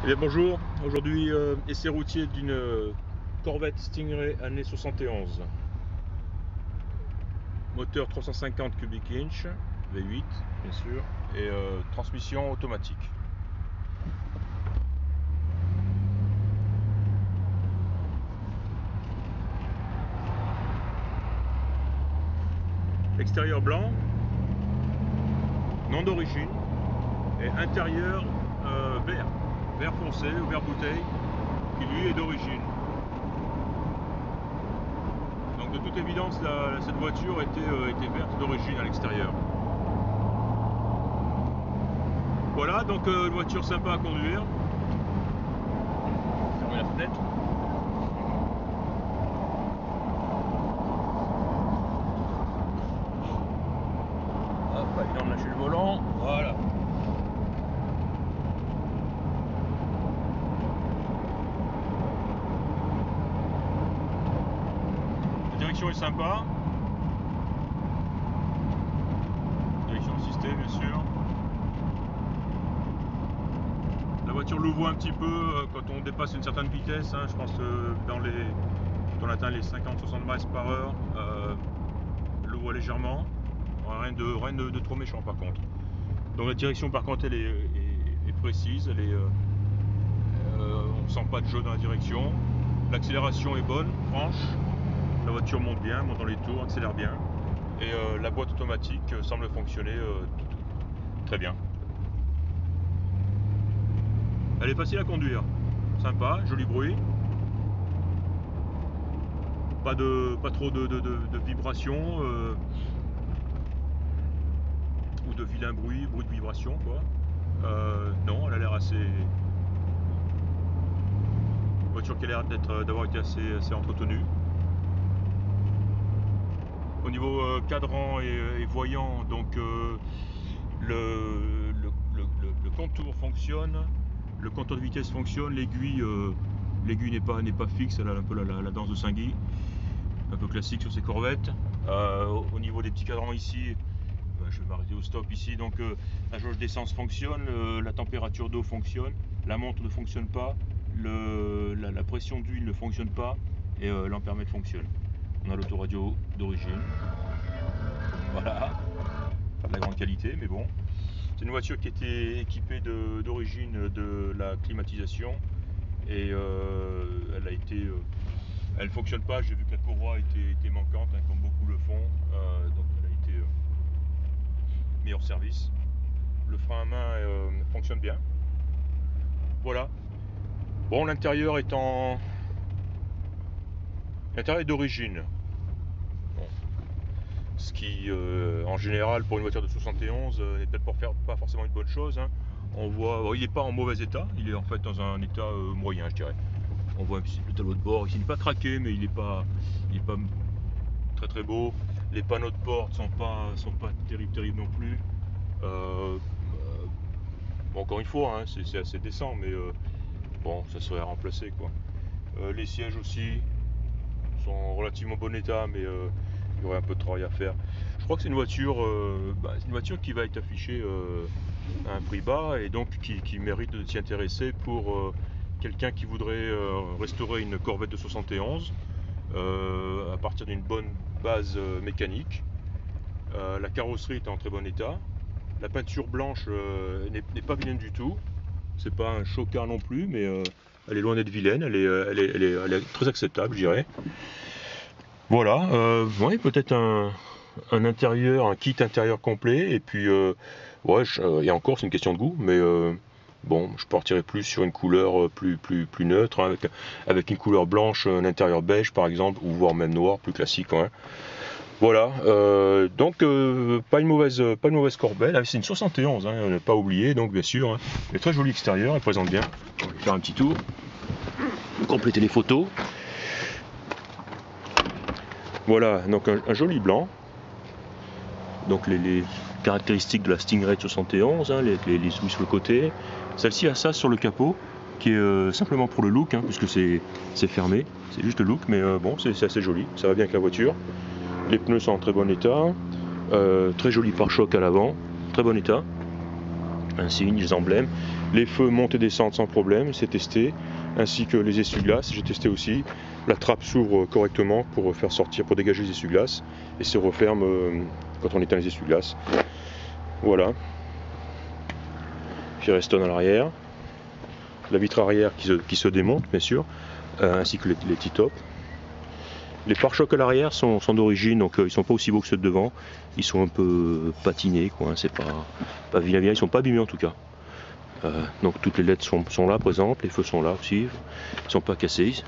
Eh bien, bonjour, aujourd'hui essai routier d'une Corvette Stingray année 71. Moteur 350 cubic inch, V8 bien sûr, et transmission automatique. Extérieur blanc, non d'origine, et intérieur vert foncé ou vert bouteille, qui lui est d'origine. Donc de toute évidence, cette voiture était verte d'origine à l'extérieur. Voilà, donc une voiture sympa à conduire. Fermez la fenêtre. Hop, pas évident de lâcher le volant. Voilà. La direction est sympa. Direction assistée, bien sûr. La voiture l'ouvre un petit peu quand on dépasse une certaine vitesse. Je pense que quand on atteint les 50-60 miles par heure, l'ouvre légèrement. Rien de trop méchant par contre. Donc la direction par contre elle est précise. On ne sent pas de jeu dans la direction. L'accélération est bonne, franche. La voiture monte bien, monte dans les tours, accélère bien. Et la boîte automatique semble fonctionner très bien. Elle est facile à conduire, sympa, joli bruit. Pas trop de vibrations ou de vilain bruit de vibration quoi. Non, elle a l'air assez. Voiture qui a l'air d'avoir été assez entretenue. Au niveau cadran et voyant, donc le contour fonctionne, le compteur de vitesse fonctionne, l'aiguille n'est pas fixe, elle a un peu la danse de Saint-Guy, un peu classique sur ces corvettes. Au niveau des petits cadrans ici, je vais m'arrêter au stop ici, donc la jauge d'essence fonctionne, la température d'eau fonctionne, la montre ne fonctionne pas, la pression d'huile ne fonctionne pas, et l'ampèremètre fonctionne. On a l'autoradio d'origine, voilà, pas de la grande qualité, mais bon. C'est une voiture qui était équipée d'origine de la climatisation, et elle fonctionne pas. J'ai vu que la courroie était manquante, comme beaucoup le font, donc elle a été mise hors service. Le frein à main fonctionne bien. Voilà. Bon, l'intérieur est d'origine. Bon. Ce qui, en général, pour une voiture de 71, n'est peut-être pas forcément une bonne chose. On voit, il n'est pas en mauvais état, il est en fait dans un état moyen, je dirais. On voit un petit le tableau de bord, il n'est pas craqué, mais il n'est pas très très beau. Les panneaux de porte sont pas terribles non plus. Bon, encore une fois, c'est assez décent, mais bon, ça serait à remplacer quoi. Les sièges aussi sont en relativement bon état, mais il y aurait un peu de travail à faire. Je crois que c'est une voiture qui va être affichée à un prix bas, et donc qui mérite de s'y intéresser pour quelqu'un qui voudrait restaurer une Corvette de 71 à partir d'une bonne base mécanique. La carrosserie est en très bon état. La peinture blanche n'est pas vilaine du tout. C'est pas un chocard non plus, mais elle est loin d'être vilaine. Elle est très acceptable, je dirais. Voilà, ouais, peut-être un intérieur, un kit intérieur complet, et puis ouais, et encore c'est une question de goût, mais bon, je partirais plus sur une couleur plus neutre, avec une couleur blanche, un intérieur beige par exemple, ou voire même noir, plus classique. Voilà, donc pas une mauvaise Corvette. C'est une 71, on n'a pas oublié, donc bien sûr, elle est très jolie extérieur, elle présente bien. On va faire un petit tour, compléter les photos. Voilà, donc un joli blanc. Donc les caractéristiques de la Stingray 71, les souris sur le côté. Celle-ci a ça sur le capot, qui est simplement pour le look, puisque c'est fermé. C'est juste le look, mais bon, c'est assez joli, ça va bien avec la voiture. Les pneus sont en très bon état. Très joli pare-choc à l'avant, très bon état. insignes, les emblèmes. Les feux montent et descendent sans problème, c'est testé, ainsi que les essuie-glaces, j'ai testé aussi. La trappe s'ouvre correctement pour faire sortir, pour dégager les essuie-glaces, et se referme quand on éteint les essuie-glaces. Voilà. Firestone à l'arrière, la vitre arrière qui se démonte bien sûr, ainsi que les T-tops. Les pare-chocs à l'arrière sont d'origine, donc ils sont pas aussi beaux que ceux de devant. Ils sont un peu patinés, quoi. Hein, c'est pas vilain, ils sont pas abîmés en tout cas. Donc toutes les LED sont là présentes, les feux sont là aussi, ils sont pas cassés.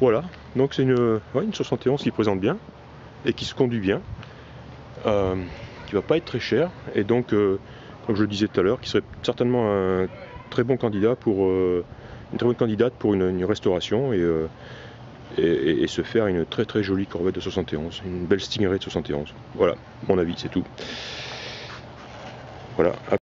Voilà, donc c'est une 71 qui présente bien et qui se conduit bien, qui va pas être très cher, et donc comme je le disais tout à l'heure, qui serait certainement un très bon candidat pour une très bonne candidate pour une restauration et se faire une très très jolie Corvette de 71, une belle Stingray de 71. Voilà, mon avis, c'est tout. Voilà.